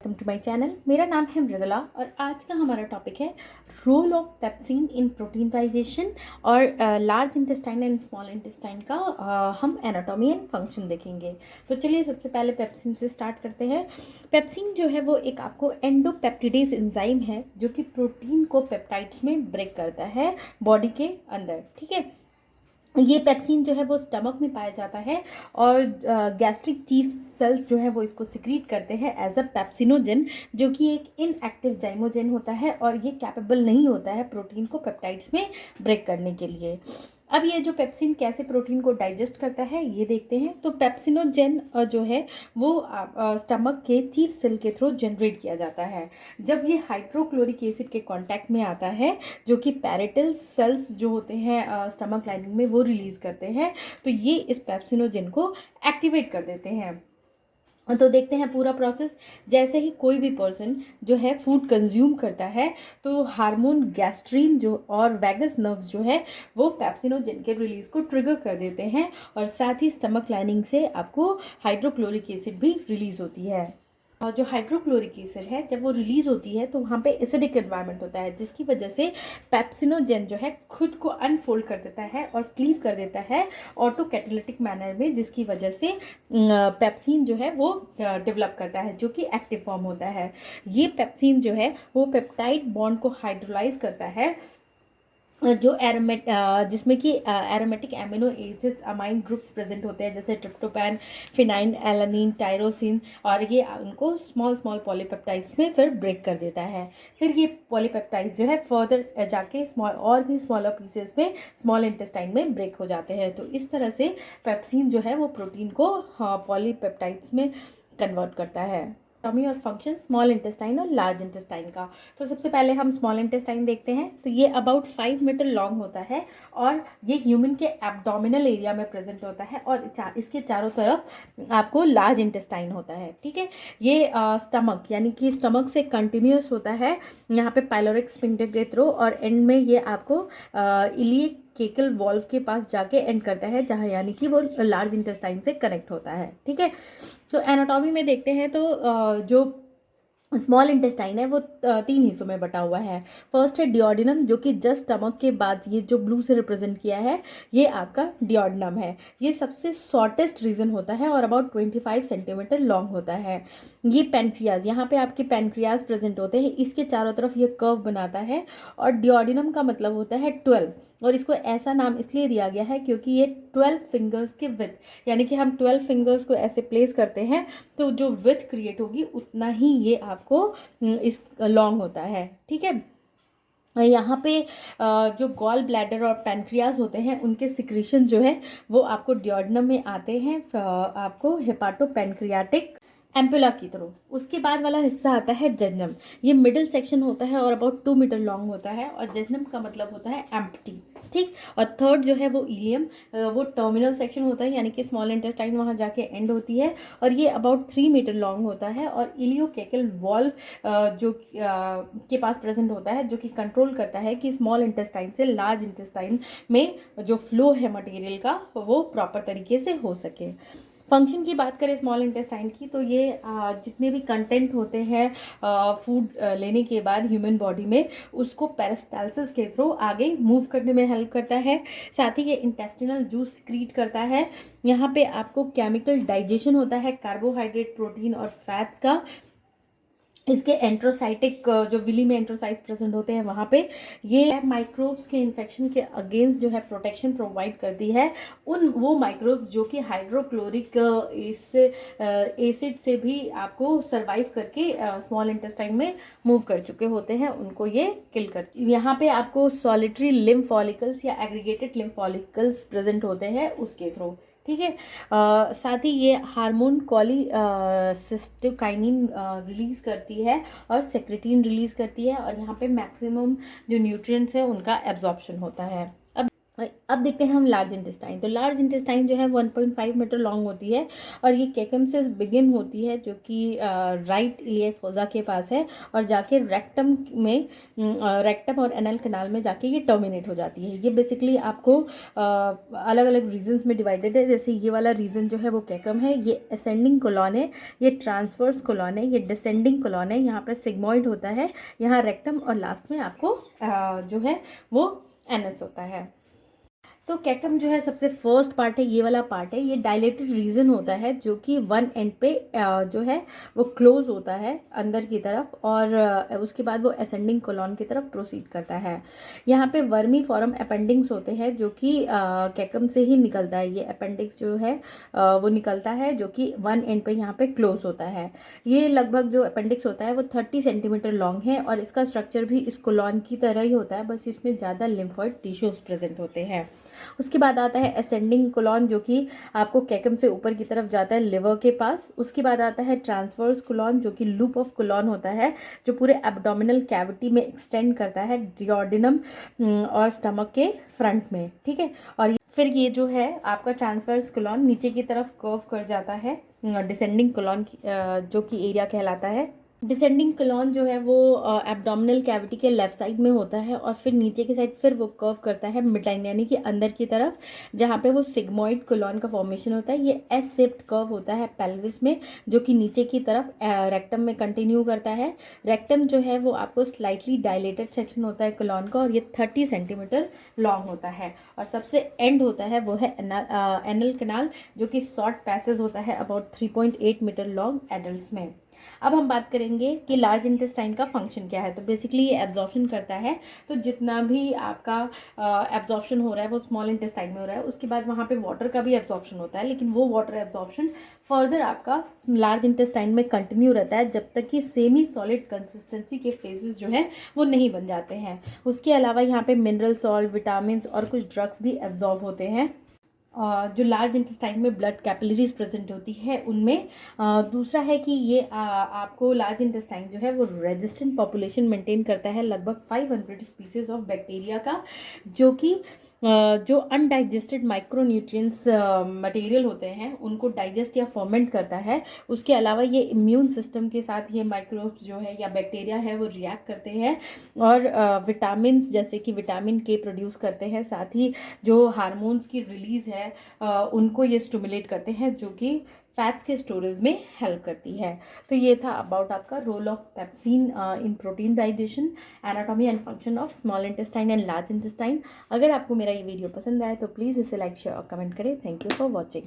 Welcome to my channel. मेरा नाम है मृदुला और आज का हमारा टॉपिक है रोल ऑफ पेप्सिन इन प्रोटीनटाइजेशन और large intestine and small intestine का हम एनाटॉमी एंड फंक्शन देखेंगे। तो चलिए सबसे पहले पेप्सिन से स्टार्ट करते हैं। पेप्सिन जो है वो एक आपको एंडोपेप्टिडेज एंजाइम है जो कि प्रोटीन को पेप्टाइड्स में ब्रेक करता है बॉडी के अंदर। ठीक है, ये पेप्सिन जो है वो स्टमक में पाया जाता है और गैस्ट्रिक चीफ सेल्स जो है वो इसको सिक्रीट करते हैं एज अ पेप्सिनोजेन, जो कि एक इनएक्टिव जाइमोजेन होता है और ये कैपेबल नहीं होता है प्रोटीन को पेप्टाइड्स में ब्रेक करने के लिए। अब ये जो पेप्सिन कैसे प्रोटीन को डाइजेस्ट करता है ये देखते हैं। तो पेप्सिनोजेन जो है वो स्टमक के चीफ सेल के थ्रू जनरेट किया जाता है जब ये हाइड्रोक्लोरिक एसिड के कांटेक्ट में आता है, जो कि पैरेटल सेल्स जो होते हैं स्टमक लाइनिंग में वो रिलीज़ करते हैं। तो ये इस पेप्सिनोजेन को एक्टिवेट कर देते हैं। तो देखते हैं पूरा प्रोसेस। जैसे ही कोई भी पर्सन जो है फूड कंज्यूम करता है तो हार्मोन गैस्ट्रीन जो और वैगस नर्व्स जो है वो पेप्सिनोजेन के रिलीज को ट्रिगर कर देते हैं और साथ ही स्टमक लाइनिंग से आपको हाइड्रोक्लोरिक एसिड भी रिलीज होती है। और जो हाइड्रोक्लोरिक एसिड है जब वो रिलीज़ होती है तो वहाँ पे एसिडिक एनवायरनमेंट होता है, जिसकी वजह से पेप्सिनोजेन जो है खुद को अनफोल्ड कर देता है और क्लीव कर देता है ऑटो कैटालिटिक मैनर में, जिसकी वजह से पेप्सिन जो है वो डेवलप करता है जो कि एक्टिव फॉर्म होता है। ये पेप्सिन जो है वो पेप्टाइड बॉन्ड को हाइड्रोलाइज करता है जो जिसमें कि aromatic amino acids amine groups present होते हैं, जैसे ट्रिप्टोफैन, फिनाइन, एलानिन, टायरोसिन, और ये उनको स्मॉल स्मॉल पॉलीपेप्टाइड्स में फिर ब्रेक कर देता है। फिर ये पॉलीपेप्टाइड्स जो है फर्दर जाके स्मॉल और भी स्मॉलर पीसेस में स्मॉल इंटेस्टाइन में ब्रेक हो जाते हैं। तो इस तरह से पेप्सिन जो है वो प्रोटीन को पॉलीपेप्टाइड्स में कन्वर्ट करता है। एनाटॉमी और फंक्शन स्मॉल इंटेस्टाइन और लार्ज इंटेस्टाइन का। तो सबसे पहले हम स्मॉल इंटेस्टाइन देखते हैं। तो ये अबाउट 5 मीटर लॉन्ग होता है और ये ह्यूमन के एब्डोमिनल एरिया में प्रेजेंट होता है और इसके चारों तरफ आपको लार्ज इंटेस्टाइन होता है। ठीक है, ये स्टमक यानी कि स्टमक से कंटिन्यूस होता है यहाँ पे पाइलोरिक स्फिंक्टर के थ्रू, और एंड में ये आपको इलियक केकल वॉल्व के पास जाके एंड करता है, जहाँ यानी कि वो लार्ज इंटेस्टाइन से कनेक्ट होता है। ठीक है, तो एनाटॉमी में देखते हैं तो जो स्मॉल इंटेस्टाइन है वो 3 हिस्सों में बटा हुआ है। फर्स्ट है डिओडिनम, जो कि जस्ट स्टमक के बाद ये जो ब्लू से रिप्रेजेंट किया है ये आपका डिओडिनम है। ये सबसे शॉर्टेस्ट रीजन होता है और अबाउट 25 सेंटीमीटर लॉन्ग होता है। ये पैनक्रियाज, यहाँ पे आपके पैनक्रियाज प्रेजेंट होते हैं, इसके चारों तरफ ये कर्व बनाता है और डिओडिनम का मतलब होता है 12, और इसको ऐसा नाम इसलिए दिया गया है क्योंकि ये 12 फिंगर्स के विथ, यानी कि हम 12 फिंगर्स को ऐसे प्लेस करते हैं तो जो विथ क्रिएट होगी उतना ही ये आपको इस लॉन्ग होता है। ठीक है, यहाँ पे जो गॉल ब्लैडर और पैनक्रियाज होते हैं उनके सिक्रीशन जो है वो आपको डिओडिनम में आते हैं, आपको हेपाटो पैनक्रियाटिक एम्पुला की तरह। उसके बाद वाला हिस्सा आता है जजनम। ये मिडिल सेक्शन होता है और अबाउट 2 मीटर लॉन्ग होता है और जजनम का मतलब होता है एम्प्टी। ठीक, और थर्ड जो है वो इलियम, वो टर्मिनल सेक्शन होता है, यानी कि स्मॉल इंटेस्टाइन वहाँ जाके एंड होती है और ये अबाउट 3 मीटर लॉन्ग होता है और इलियोकेकल वॉल्व जो के पास प्रेजेंट होता है, जो कि कंट्रोल करता है कि स्मॉल इंटेस्टाइन से लार्ज इंटेस्टाइन में जो फ्लो है मटेरियल का वो प्रॉपर तरीके से हो सके। फंक्शन की बात करें स्मॉल इंटेस्टाइन की, तो ये जितने भी कंटेंट होते हैं फूड लेने के बाद ह्यूमन बॉडी में, उसको पेरिस्टाल्सिस के थ्रू आगे मूव करने में हेल्प करता है। साथ ही ये इंटेस्टिनल जूस सिक्रीट करता है। यहाँ पे आपको केमिकल डाइजेशन होता है कार्बोहाइड्रेट, प्रोटीन और फैट्स का। इसके एंट्रोसाइटिक जो विली में एंट्रोसाइट्स प्रेजेंट होते हैं वहाँ पे ये माइक्रोब्स के इन्फेक्शन के अगेंस्ट जो है प्रोटेक्शन प्रोवाइड करती है। वो माइक्रोब्स जो कि हाइड्रोक्लोरिक एसिड से भी आपको सरवाइव करके स्मॉल इंटेस्टाइन में मूव कर चुके होते हैं, उनको ये किल करती है। यहाँ पे आपको सॉलिटरी लिम्फ फॉलिकल्स या एग्रीगेटेड लिम्फ फॉलिकल्स प्रेजेंट होते हैं उसके थ्रू। ठीक है, साथ ही ये हार्मोन कोलिसिस्टोकाइनिन रिलीज़ करती है और सेक्रेटिन रिलीज़ करती है और यहाँ पे मैक्सिमम जो न्यूट्रिएंट्स है उनका एब्जॉर्प्शन होता है। अब अब देखते हैं हम लार्ज इंटेस्टाइन। तो लार्ज इंटेस्टाइन जो है 1.5 मीटर लॉन्ग होती है और ये केकम से बिगिन होती है, जो कि राइट इलियक फोसा के पास है, और जाके रेक्टम में, रेक्टम और एनल कनाल में जाके ये टर्मिनेट हो जाती है। ये बेसिकली आपको अलग अलग रीजन्स में डिवाइडेड है। जैसे ये वाला रीजन जो है वो केकम है, ये असेंडिंग कोलॉन है, ये ट्रांसवर्स कोलॉन है, ये डिसेंडिंग कोलॉन है, यहाँ पे सिग्मॉइड होता है, यहाँ रेक्टम, और लास्ट में आपको जो है वो एनस होता है। तो कैकम जो है सबसे फर्स्ट पार्ट है, ये वाला पार्ट है, ये डायलेटेड रीजन होता है जो कि वन एंड पे जो है वो क्लोज होता है अंदर की तरफ, और उसके बाद वो असेंडिंग कोलॉन की तरफ प्रोसीड करता है। यहाँ पे वर्मी फॉरम अपेंडिक्स होते हैं जो कि कैकम से ही निकलता है। ये अपेंडिक्स जो है वो निकलता है जो कि वन एंड पे यहाँ पे क्लोज होता है। ये लगभग जो अपेंडिक्स होता है वो 30 सेंटीमीटर लॉन्ग है और इसका स्ट्रक्चर भी इस कोलॉन की तरह ही होता है, बस इसमें ज़्यादा लिम्फॉइड टिश्यूज प्रेजेंट होते हैं। उसके बाद आता है असेंडिंग कोलॉन जो कि आपको कैकम से ऊपर की तरफ जाता है लिवर के पास। उसके बाद आता है ट्रांसवर्स कोलॉन जो कि लूप ऑफ कोलॉन होता है, जो पूरे एब्डोमिनल कैविटी में एक्सटेंड करता है, डियोडिनम और स्टमक के फ्रंट में, ठीक है। और फिर ये जो है आपका ट्रांसवर्स कोलॉन नीचे की तरफ कर्व कर जाता है, डिसेंडिंग कोलॉन जो कि एरिया कहलाता है। डिसेंडिंग कोलॉन जो है वो एब्डोमिनल कैविटी के लेफ्ट साइड में होता है और फिर नीचे की साइड फिर वो कर्व करता है मिडलाइन यानी कि अंदर की तरफ, जहाँ पे वो सिग्मॉइड कोलॉन का फॉर्मेशन होता है। ये एस शेप्ड कर्व होता है पेल्विस में, जो कि नीचे की तरफ रेक्टम में कंटिन्यू करता है। रेक्टम जो है वो आपको स्लाइटली डायलेटेड सेक्शन होता है कोलॉन का, और ये 30 सेंटीमीटर लॉन्ग होता है। और सबसे एंड होता है वो है एनल कनाल, जो कि शॉर्ट पैसेज होता है अबाउट 3.8 मीटर लॉन्ग एडल्ट्स में। अब हम बात करेंगे कि लार्ज इंटेस्टाइन का फंक्शन क्या है। तो बेसिकली ये एब्जॉर्प्शन करता है, तो जितना भी आपका एब्जॉर्प्शन हो रहा है वो स्मॉल इंटेस्टाइन में हो रहा है। उसके बाद वहाँ पे वाटर का भी एब्जॉर्प्शन होता है, लेकिन वो वाटर एब्जॉर्प्शन फर्दर आपका लार्ज इंटेस्टाइन में कंटिन्यू रहता है जब तक कि सेमी सॉलिड कंसिस्टेंसी के फेजेस जो है वो नहीं बन जाते हैं। उसके अलावा यहाँ पे मिनरल सॉल्ट, विटामिन और कुछ ड्रग्स भी एब्जॉर्ब होते हैं जो लार्ज इंटेस्टाइन में ब्लड कैपिलरीज प्रेजेंट होती है उनमें। दूसरा है कि ये आपको लार्ज इंटेस्टाइन जो है वो रेजिस्टेंट पॉपुलेशन मेंटेन करता है, लगभग 500 स्पीसीज ऑफ बैक्टीरिया का, जो कि जो अनडाइजेस्टेड माइक्रोन्यूट्रिएंट्स मटेरियल होते हैं उनको डाइजेस्ट या फर्मेंट करता है। उसके अलावा ये इम्यून सिस्टम के साथ ये माइक्रोब्स जो है या बैक्टीरिया है वो रिएक्ट करते हैं और विटामिन जैसे कि विटामिन के प्रोड्यूस करते हैं। साथ ही जो हार्मोन्स की रिलीज़ है उनको ये स्टिमुलेट करते हैं, जो कि फैट्स के स्टोरेज में हेल्प करती है। तो ये था अबाउट आपका role of pepsin in protein digestion, anatomy and function of small intestine and large intestine. अगर आपको मेरा ये वीडियो पसंद आए तो प्लीज़ इसे लाइक, शेयर और कमेंट करें। Thank you for watching.